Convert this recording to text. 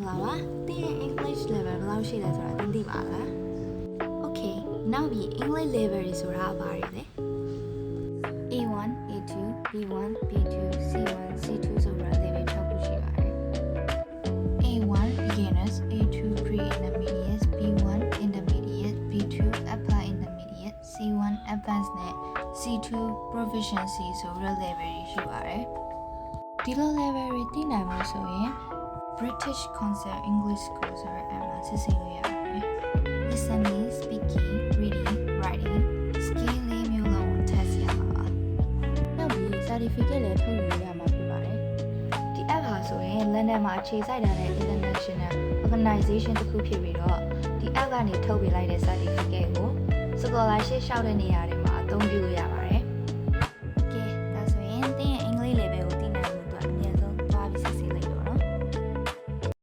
လားပါသင်ရဲ့ English level ဘယ်လောက်ရှိလဲဆိုတာသိပါလား Okay နောက်ပြီး English level တွေဆိုတာဘာတွေလဲ A1 A2 B1 B2 C1 C2 ဆိုတာ level 6ခုရှိပါတယ် A1 beginners A2 pre-intermediate B1 intermediate B2 upper intermediate C1 advanced နဲ့ C2 proficiency ဆိုတဲ့ level တွေရှိပါတယ်ဒီလို level တွေသိနိုင်ဖို့ဆိုရင် British Council English School ဆိုတဲ့ app မှာစစ်ဆေးလို့ရပါတယ် Listening, speaking, reading, writing skill လေးမျိုးလုံးကို test ရမှာပါနောက်ပြီး certificate လည်းထုတ်ယူရမှာဖြစ်ပါတယ်ဒီ app ဟာဆိုရင် London မှာအခြေစိုက်ထားတဲ့ international organization တစ်ခုဖြစ်ပြီးတော့ဒီ app ကနေထုတ်ပေးလိုက်တဲ့ certificate ကို scholarship လျှောက်တဲ့နေရာတွေမှာအသုံးပြုလို့ရပါတယ်ကဲဒါဆိုရင်သင်ရဲ့